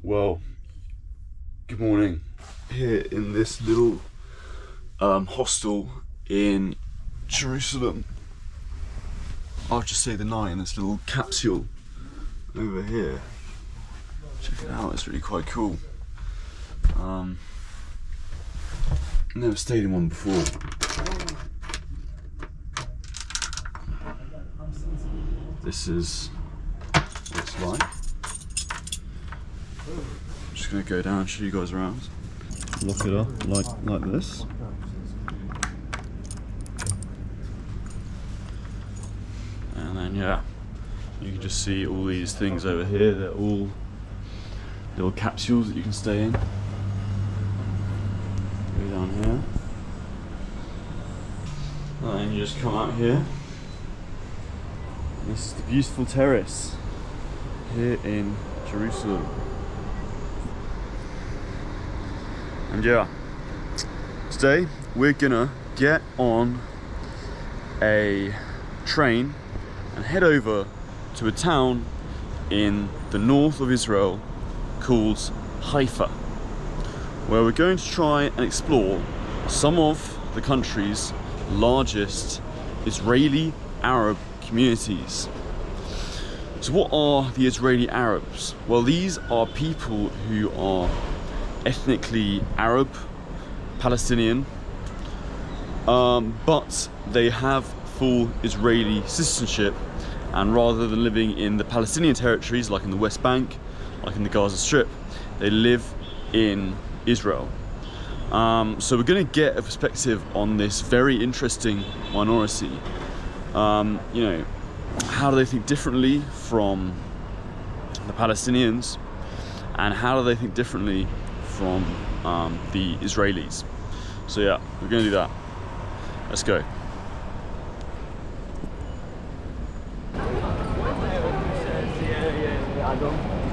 Well, good morning. Here in this little hostel in Jerusalem. I'll just say the night in this little capsule over here. Check it out, it's really quite cool. Never stayed in one before. This is what it's like. I'm just gonna go down and show you guys around. Lock it up like this. And then yeah, you can just see all these things over here. They're all little capsules that you can stay in. Go down here. And then you just come out here. This is the beautiful terrace here in Jerusalem. And yeah, today we're gonna get on a train and head over to a town in the north of Israel called Haifa, where we're going to try and explore some of the country's largest Israeli Arab communities. So what are the Israeli Arabs? Well, these are people who are ethnically Arab, Palestinian, but they have full Israeli citizenship, and rather than living in the Palestinian territories like in the West Bank, like in the Gaza Strip, they live in Israel. So we're going to get a perspective on this very interesting minority. You know, how do they think differently from the Palestinians, and how do they think differently from the Israelis? So yeah, we're going to do that. Let's go.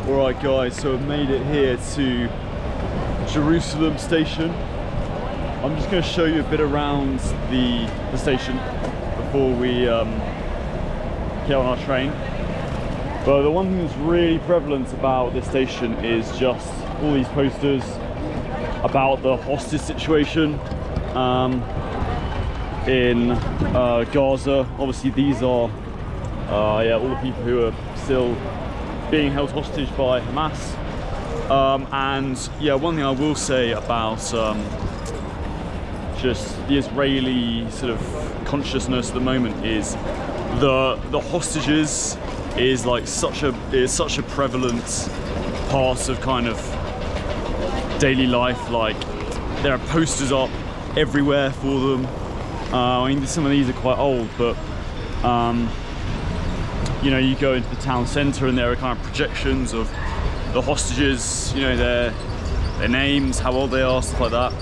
Alright guys, so I've made it here to Jerusalem station. I'm just going to show you a bit around the station before we get on our train. But the one thing that's really prevalent about this station is just all these posters about the hostage situation in Gaza. Obviously these are yeah, all the people who are still being held hostage by Hamas. And yeah, one thing I will say about just the Israeli sort of consciousness at the moment is the hostages is like such a prevalent part of kind of daily life. Like there are posters up everywhere for them. I mean, some of these are quite old, but you know, you go into the town centre and there are kind of projections of the hostages, you know, their names, how old they are, stuff like that.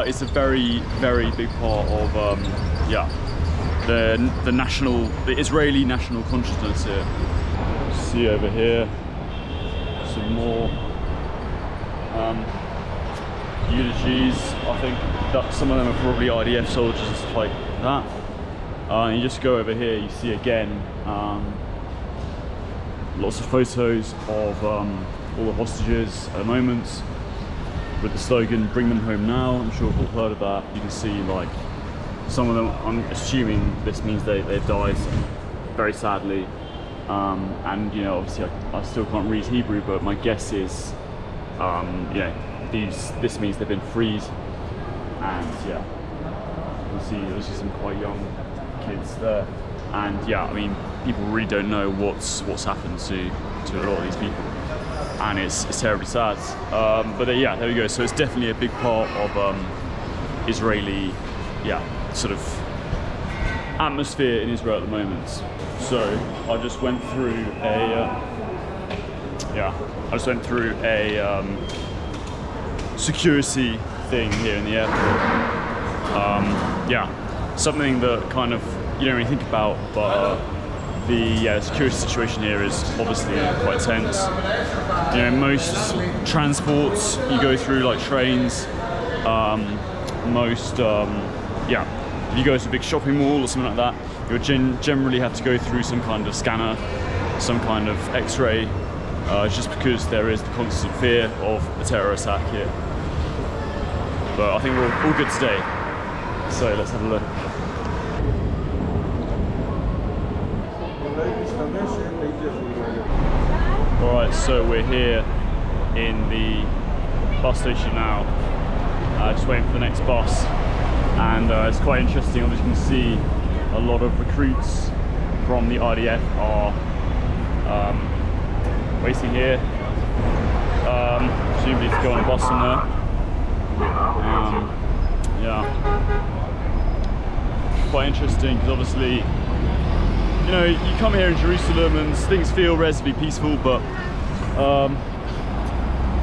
It's a very, very big part of yeah, the Israeli national consciousness here. See over here some more eulogies. I think that some of them are probably IDF soldiers and stuff like that. And you just go over here, you see again lots of photos of all the hostages at the moment with the slogan "Bring them home now." I'm sure we've all heard of that. You can see like some of them, I'm assuming this means they've died very sadly, and you know, obviously I still can't read Hebrew, but my guess is you know, this means they've been freed. And yeah, you can see there's some quite young kids there. And yeah, I mean, people really don't know what's happened to a lot of these people, and it's terribly sad. But yeah, there we go. So it's definitely a big part of Israeli, yeah, sort of atmosphere in Israel at the moment. So I just went through a security thing here in the airport. Yeah, something that kind of you don't really think about, but the security situation here is obviously quite tense. You know, most transports you go through, like trains, yeah, if you go to a big shopping mall or something like that, you'll generally have to go through some kind of scanner, some kind of x-ray just because there is the constant fear of a terror attack here. But I think we're all good today. So let's have a look. Alright, so we're here in the bus station now, just waiting for the next bus. And it's quite interesting, obviously you can see a lot of recruits from the IDF are waiting here, presumably to go on a bus somewhere. Yeah, quite interesting because obviously, you know, you come here in Jerusalem and things feel relatively peaceful, but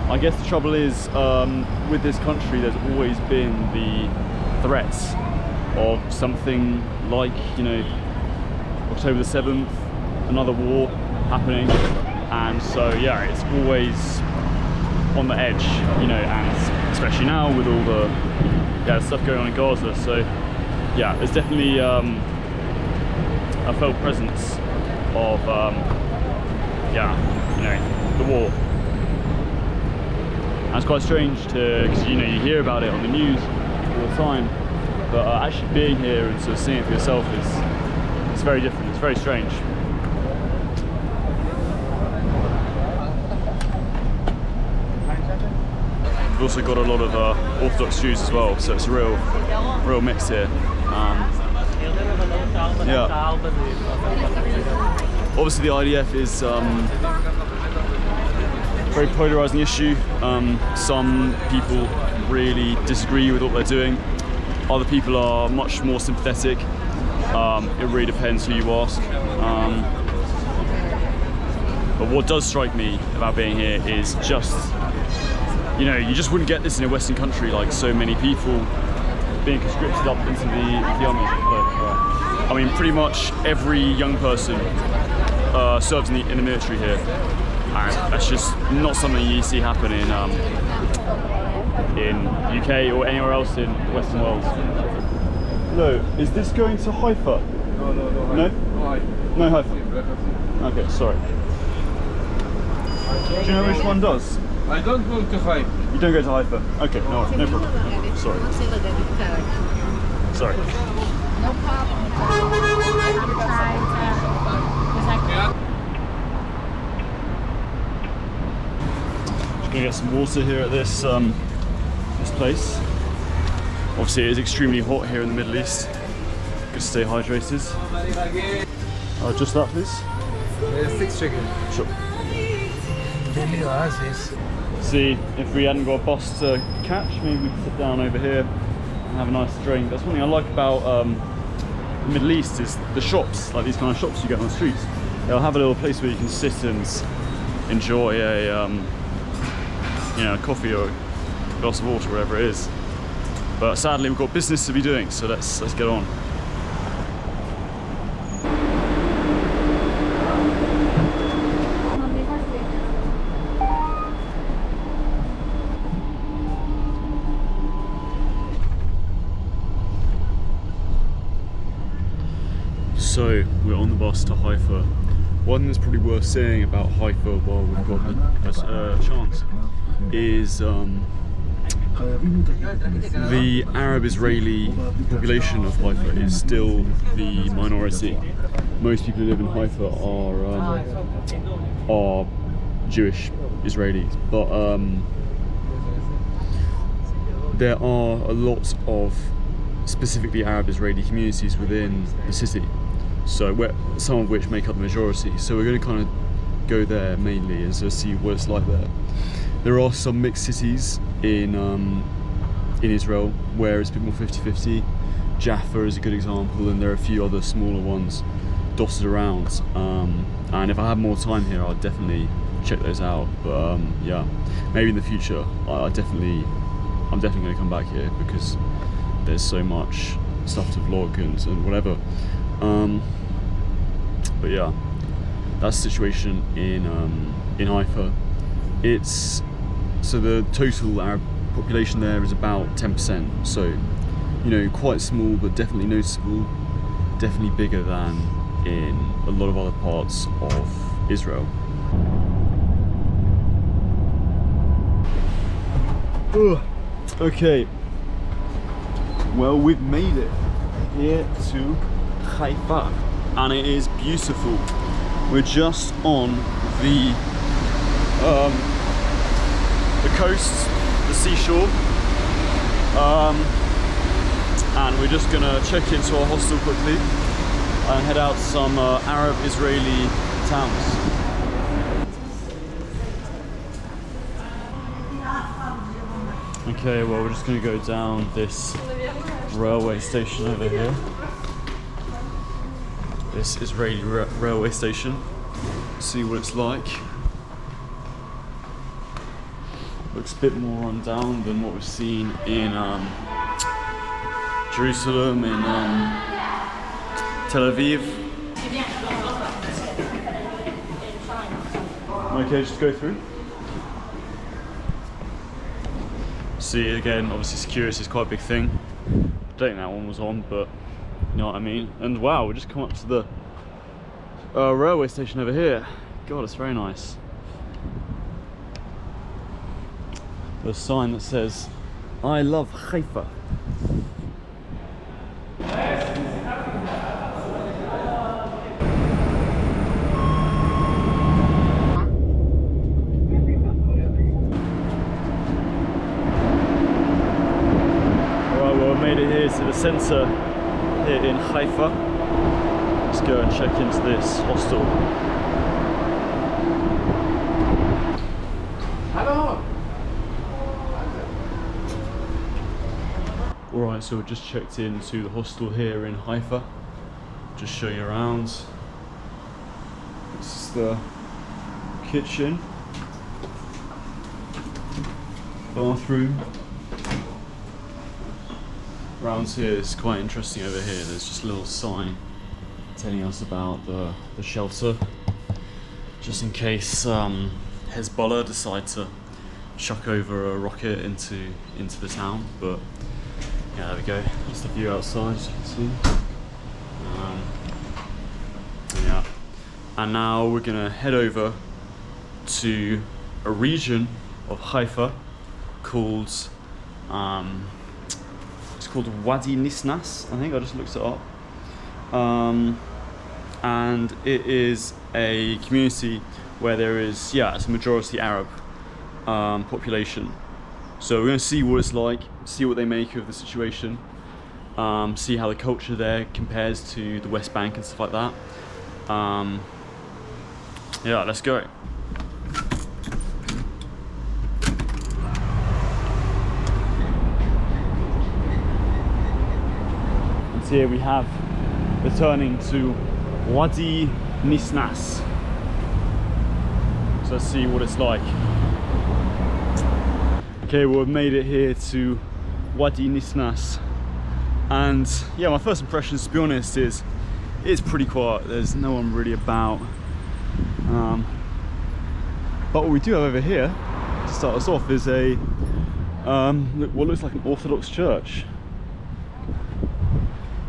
I guess the trouble is with this country there's always been the threats of something like, you know, October the 7th, another war happening, and so yeah, it's always on the edge, you know, and especially now with all the stuff going on in Gaza. So yeah, there's definitely a felt presence of you know, the war. And it's quite strange to, because you know, you hear about it on the news all the time, but actually being here and sort of seeing it for yourself it's very different. It's very strange. We've also got a lot of Orthodox Jews as well, so it's a real mix here. Yeah. Obviously the IDF is a very polarizing issue. Some people really disagree with what they're doing. Other people are much more sympathetic. It really depends who you ask. But what does strike me about being here is just, you know, you just wouldn't get this in a Western country, like so many people being conscripted up into the army. I mean, pretty much every young person serves in the military here, and that's just not something you see happen in UK or anywhere else in the Western world. Hello, is this going to Haifa? No? No Haifa? Okay, sorry. Do you know which one does? I don't go to Haifa. You don't go to Haifa? Okay, no problem. Sorry. Sorry. No problem. Just gonna get some water here at this this place. Obviously, it is extremely hot here in the Middle East. Good to stay hydrated. Just that, please. 6 chicken. Sure. See, if we hadn't got a bus to catch, maybe we could sit down over here and have a nice drink. That's one thing I like about the Middle East is the shops, like these kind of shops you get on the streets. They'll have a little place where you can sit and enjoy a you know, a coffee or a glass of water, whatever it is. But sadly, we've got business to be doing, so let's get on. So we're on the bus to Haifa. One that's probably worth saying about Haifa while we've got the chance is the Arab-Israeli population of Haifa is still the minority. Most people who live in Haifa are Jewish Israelis, but there are a lot of specifically Arab-Israeli communities within the city. So some of which make up the majority. So we're going to kind of go there mainly and sort of see what it's like there. There are some mixed cities in Israel where it's a bit more 50-50. Jaffa is a good example, and there are a few other smaller ones dotted around. And if I have more time here, I'll definitely check those out. But yeah, maybe in the future, I'm definitely going to come back here because there's so much stuff to vlog and whatever. But yeah, that's the situation in Haifa. So the total Arab population there is about 10%. So, you know, quite small, but definitely noticeable. Definitely bigger than in a lot of other parts of Israel. Ugh. Okay. Well, we've made it here to Haifa, and it is beautiful. We're just on the coast, the seashore, and we're just gonna check into our hostel quickly and head out to some Arab-Israeli towns. Okay, well, we're just going to go down this railway station over here. This Israeli railway station. See what it's like. Looks a bit more run down than what we've seen in Jerusalem, in Tel Aviv. Okay, just go through. See, again, obviously security is quite a big thing. I don't think that one was on, but you know what I mean. And wow, we just come up to the railway station over here. God, it's very nice. There's a sign that says, "I love Haifa." To the centre here in Haifa. Let's go and check into this hostel. Hello. Alright, so we just checked into the hostel here in Haifa. Just show you around. This is the kitchen, bathroom. Around here is quite interesting over here. There's just a little sign telling us about the shelter, just in case Hezbollah decide to chuck over a rocket into the town. But yeah, there we go. Just the view outside, as you can see. Yeah, and now we're gonna head over to a region of Haifa called it's called Wadi Nisnas, I think. I just looked it up. And it is a community where there is, yeah, it's a majority Arab population. So we're going to see what it's like, see what they make of the situation, see how the culture there compares to the West Bank and stuff like that. Yeah, let's go. Here we have returning to Wadi Nisnas. So let's see what it's like. Okay, well, we've made it here to Wadi Nisnas, and yeah, my first impressions, to be honest, is it's pretty quiet. There's no one really about. But what we do have over here to start us off is a what looks like an Orthodox church.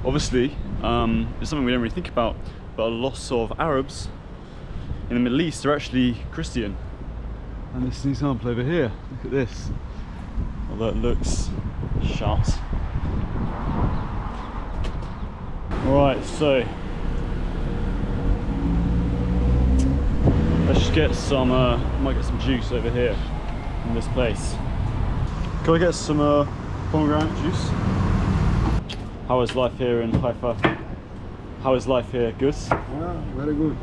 Obviously, it's something we don't really think about, but a lot of Arabs in the Middle East are actually Christian. And this is an example over here. Look at this. Although it looks shut. Alright, so let's just get some, might get some juice over here in this place. Can I get some pomegranate juice? How is life here in Haifa? How is life here? Good? Yeah, very good.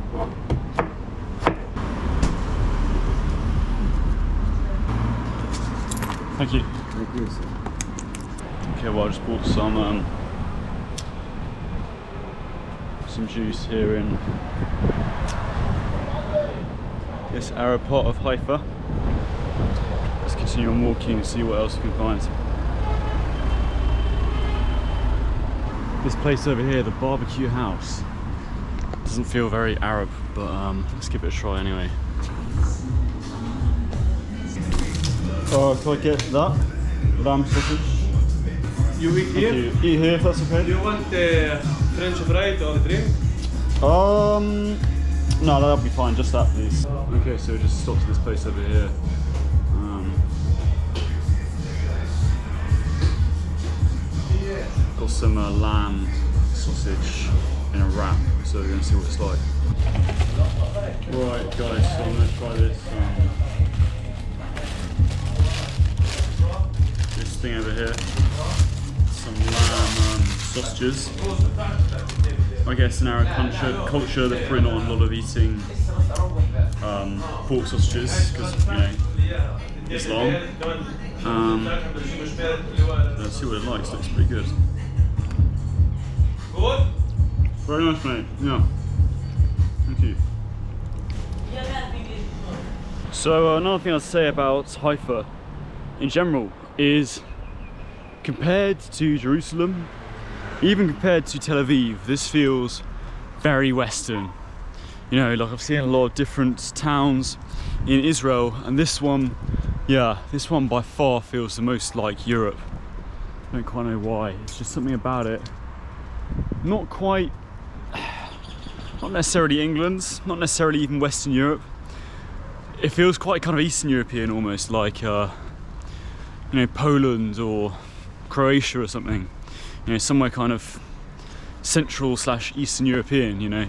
Thank you. Thank you, sir. Okay, well, I just bought some juice here in this Arab part of Haifa. Let's continue on walking and see what else we can find. This place over here, the barbecue house, doesn't feel very Arab, but let's give it a try anyway. Oh, can I get that? Lamb sausage? You eat here? You eat here if that's okay? Do you want French fried or drink? No, that'll be fine, just that please. Okay, so we just stopped at this place over here. some lamb sausage in a wrap, so we're going to see what it's like. Right guys, so I'm going to try this thing over here. Some lamb sausages. I guess in our culture they're probably not on a lot of eating pork sausages because, you know, Islam. Let's see what it likes. Looks pretty good. Very nice, mate. Yeah. Thank you. So another thing I'd say about Haifa in general is, compared to Jerusalem, even compared to Tel Aviv, this feels very Western. You know, like I've seen a lot of different towns in Israel, and this one, yeah, this one by far feels the most like Europe. I don't quite know why. It's just something about it. Not necessarily England, not necessarily even Western Europe. It feels quite kind of Eastern European almost, like you know, Poland or Croatia or something. You know, somewhere kind of Central / Eastern European, you know.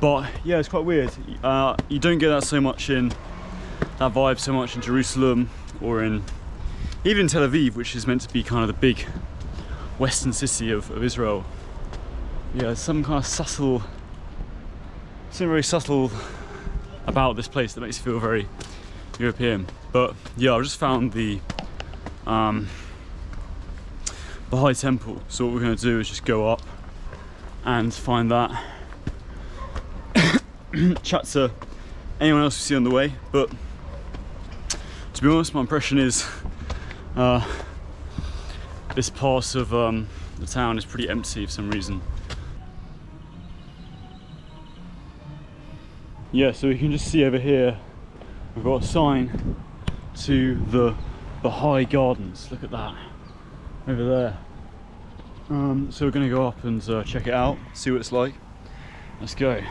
But yeah, it's quite weird. You don't get that vibe so much in Jerusalem or even Tel Aviv, which is meant to be kind of the big Western city of Israel. Yeah, there's some kind of something very subtle about this place that makes it feel very European. But yeah, I've just found the Bahá'í temple, so what we're going to do is just go up and find that, chat to anyone else we see on the way. But to be honest, my impression is this part of the town is pretty empty for some reason. Yeah, so we can just see over here we've got a sign to the Bahá'í Gardens. Look at that over there. So we're going to go up and check it out, see what it's like. Let's go.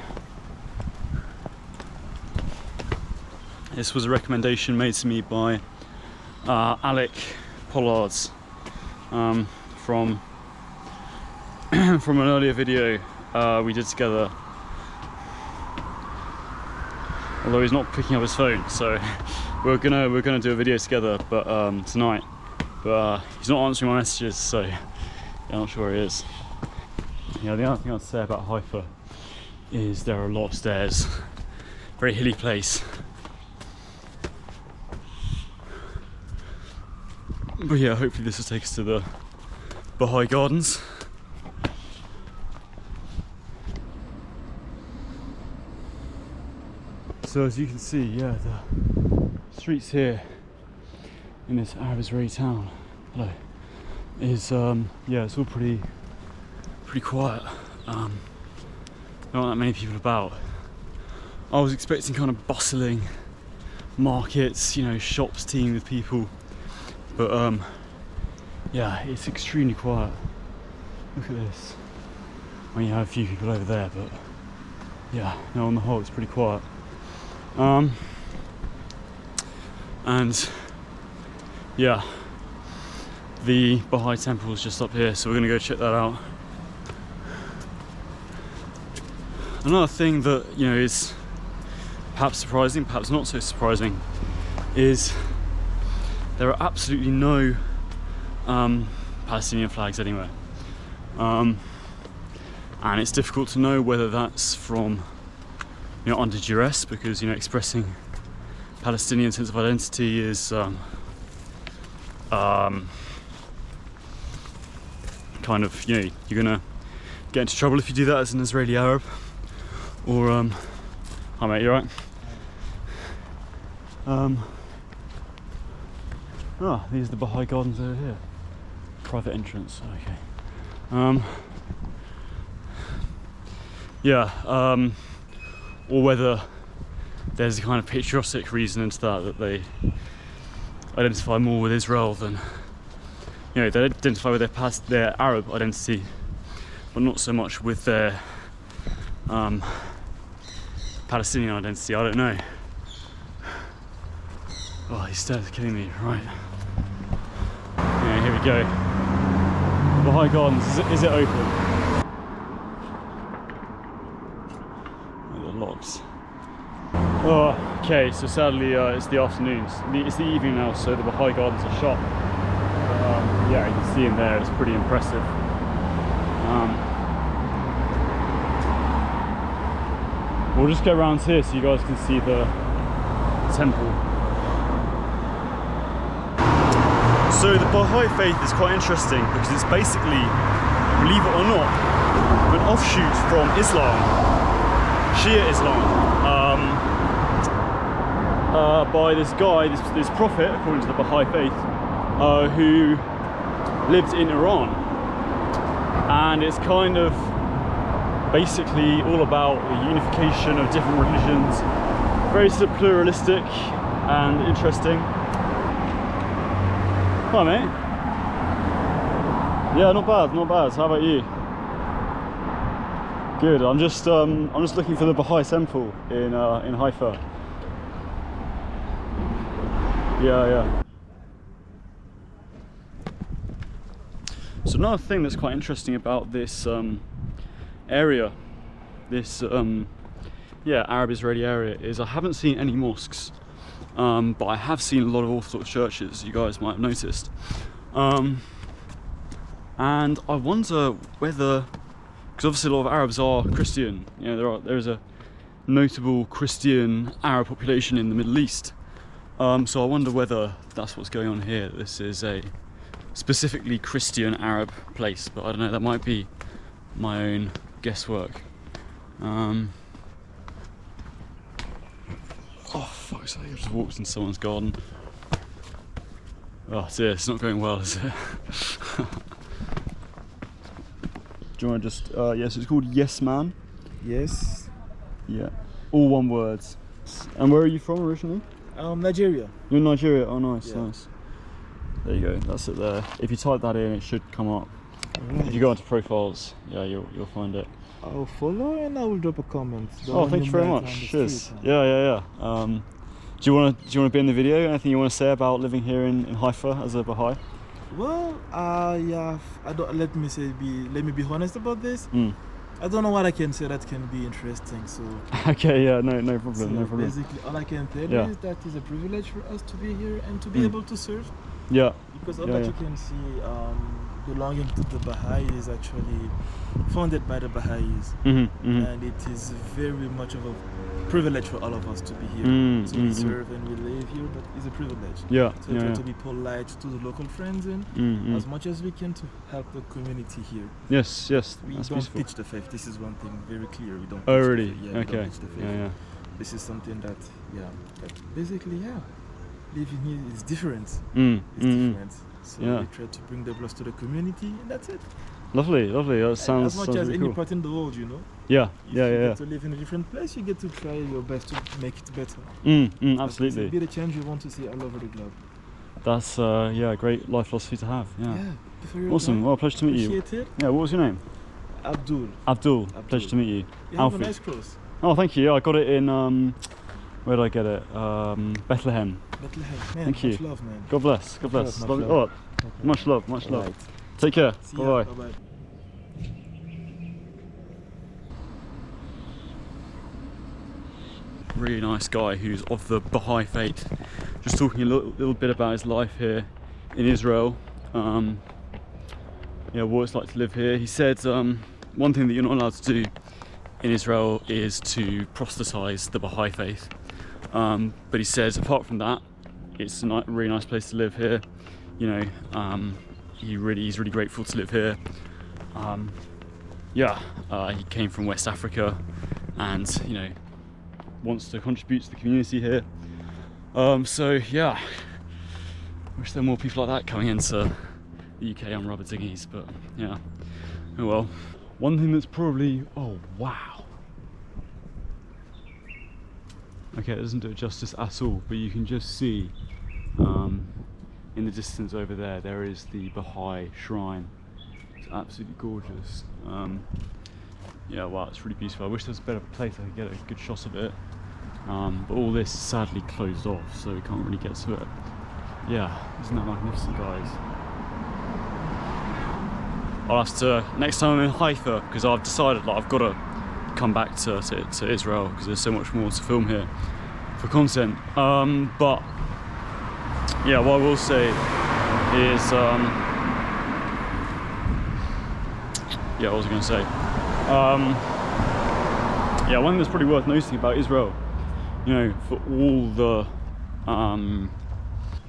This was a recommendation made to me by Alec Pollards from an earlier video we did together. Although he's not picking up his phone, so we're gonna do a video together, but tonight. But he's not answering my messages, so yeah, I'm not sure where he is. Yeah, the other thing I'd say about Haifa is there are a lot of stairs. Very hilly place. But yeah, hopefully this will take us to the Bahá'í Gardens. So as you can see, yeah, the streets here in this Arab Israeli town, hello, is yeah, it's all pretty quiet. There aren't that many people about. I was expecting kind of bustling markets, you know, shops teeming with people, but yeah, it's extremely quiet. Look at this. I mean, you have a few people over there, but yeah, no, on the whole, it's pretty quiet. And yeah, the Bahá'í temple is just up here, so we're gonna go check that out. Another thing that, you know, is perhaps surprising, perhaps not so surprising, is there are absolutely no Palestinian flags anywhere. And it's difficult to know whether that's from, you know, under duress, because, you know, expressing Palestinian sense of identity is kind of, you know, you're gonna get into trouble if you do that as an Israeli Arab. Or hi mate, you alright? These are the Bahá'í Gardens over here. Private entrance, okay. Yeah, or whether there's a kind of patriotic reason into that they identify more with Israel than, you know, they identify with their Arab identity, but not so much with their Palestinian identity. I don't know. Oh, these stairs are killing me, right? Anyway, here we go. Bahá'í Gardens, is it open? The locks. Oh, okay, so sadly it's the afternoons. It's the evening now, so the Bahá'í Gardens are shut. Yeah, you can see in there, it's pretty impressive. We'll just go around here so you guys can see the temple. So the Bahá'í faith is quite interesting because it's basically, believe it or not, an offshoot from Islam, Shia Islam, by this guy, this prophet, according to the Bahá'í faith, who lived in Iran. And it's kind of basically all about the unification of different religions, very sort of pluralistic and interesting. Hi mate. Yeah, not bad, not bad. How about you? Good. I'm just looking for the Bahá'í temple in Haifa. Yeah. So another thing that's quite interesting about this area, this Arab-Israeli area, is I haven't seen any mosques. But I have seen a lot of Orthodox churches, you guys might have noticed. And I wonder whether, because obviously a lot of Arabs are Christian, you know, there is a notable Christian Arab population in the Middle East. So I wonder whether that's what's going on here. This is a specifically Christian Arab place, but I don't know, that might be my own guesswork. Oh fuck's sake, I just walked in someone's garden. Oh dear, it's not going well, is it? Do you want to just, yes, it's called Yes Man. Yes. Yeah, all one word. And where are you from originally? Nigeria. You're in Nigeria, oh nice, Yeah. nice. There you go, that's it there. If you type that in, it should come up. Right. If you go onto profiles, yeah, you'll find it. I'll follow and I will drop a comment. Oh, thank you very much. Cheers. Yeah. Do you want to be in the video? Anything you want to say about living here in Haifa as a Baha'i? Well, yeah. Let me be honest about this. Mm. I don't know what I can say that can be interesting. So. Okay. Yeah. No problem. So no problem. basically, all I can tell you Yeah. is that it's a privilege for us to be here and to be able to serve. Yeah. Because all that you can see, belonging to the Baha'i is actually founded by the Baha'is. And it is very much of a privilege for all of us to be here. So we serve and we live here, but it's a privilege. Yeah. So we try to be polite to the local friends and as much as we can to help the community here. Yes. We That's don't beautiful. teach the faith. This is one thing very clear. We don't. Oh teach really? The faith. Yeah, we Okay. don't teach the faith. Yeah. This is something that basically living here is different. Mm. It's different. So Yeah. we try to bring the plus to the community, and that's it. Lovely. That sounds as much sounds as really any cool. part in the world, you know. Yeah. If you get to live in a different place, you get to try your best to make it better. Absolutely. It's a bit of change you want to see all over the globe. That's a great life philosophy to have. Yeah. Awesome. Time. Well, pleasure to meet you. Appreciate it. Yeah. What was your name? Abdul. Abdul. Pleasure to meet you. You have a Alfie. nice cross. Oh, thank you. Yeah, I got it in. Where did I get it? Bethlehem. Bethlehem. Man, Thank you. much love, man. God bless. God bless. Much Lovely- love. Oh, much love. Alright. Take care. See Bye ya. bye. Bye-bye. Really nice guy who's of the Baha'i faith. Just talking a little bit about his life here in Israel. What it's like to live here. He said one thing that you're not allowed to do in Israel is to proselytize the Baha'i faith. But he says apart from that, it's a really nice place to live here. You know, he's really grateful to live here. He came from West Africa, and you know, wants to contribute to the community here. Wish there were more people like that coming into the UK on rubber dinghies, but yeah, oh well. One thing that's probably, oh wow. Okay, it doesn't do it justice at all, but you can just see in the distance over there, there is the Baha'i shrine. It's absolutely gorgeous. Wow, it's really beautiful. I wish there was a better place I could get a good shot of it. But all this is sadly closed off, so we can't really get to it. Yeah, isn't that magnificent, guys? I'll have to, next time I'm in Haifa, because I've decided like I've got to come back to Israel because there's so much more to film here for content. But yeah, what I will say is, yeah, what was I going to say? Yeah, one thing that's probably worth noticing about Israel, you know, for all the,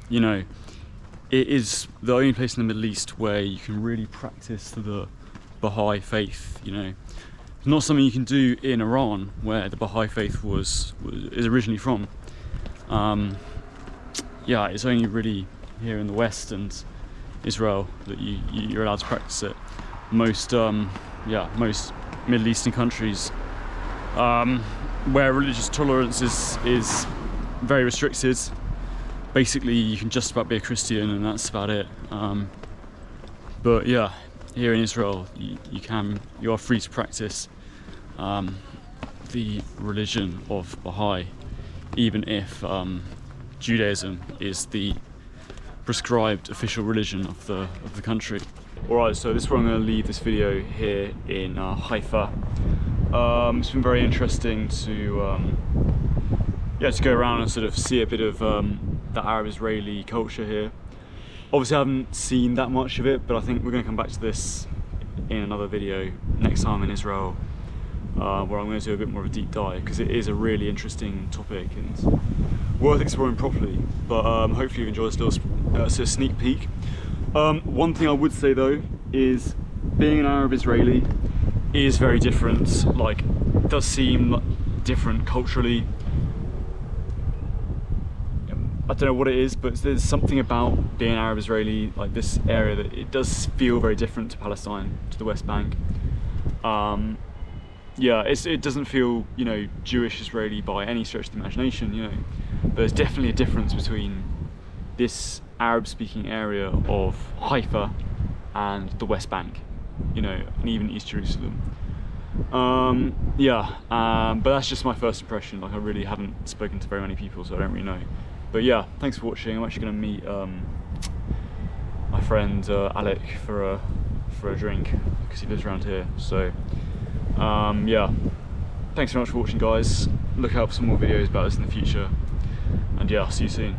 you know, it is the only place in the Middle East where you can really practice the Bahá'í faith. You know, it's not something you can do in Iran, where the Bahá'í faith is originally from. Yeah, it's only really here in the West and Israel that you're allowed to practice it. Most Middle Eastern countries, where religious tolerance is very restricted. Basically, you can just about be a Christian and that's about it. But yeah, here in Israel, you are free to practice the religion of Baha'i, even if Judaism is the prescribed official religion of the country. Alright, so this is where I'm going to leave this video here in Haifa. It's been very interesting to go around and sort of see a bit of the Arab-Israeli culture here. Obviously I haven't seen that much of it, but I think we're going to come back to this in another video next time in Israel, where I'm going to do a bit more of a deep dive, because it is a really interesting topic and worth exploring properly. But hopefully you enjoy this little sort of sneak peek. One thing I would say though is being an Arab-Israeli is very different. Like, it does seem different culturally. I don't know what it is, but there's something about being Arab Israeli, like this area, that it does feel very different to Palestine, to the West Bank. Yeah, it doesn't feel, you know, Jewish Israeli by any stretch of the imagination, you know. But there's definitely a difference between this Arab-speaking area of Haifa and the West Bank, you know, and even East Jerusalem. But that's just my first impression. Like, I really haven't spoken to very many people, so I don't really know. But yeah, thanks for watching. I'm actually going to meet my friend Alec for a drink, because he lives around here. So yeah, thanks very much for watching, guys. Look out for some more videos about this in the future, and yeah, I'll see you soon.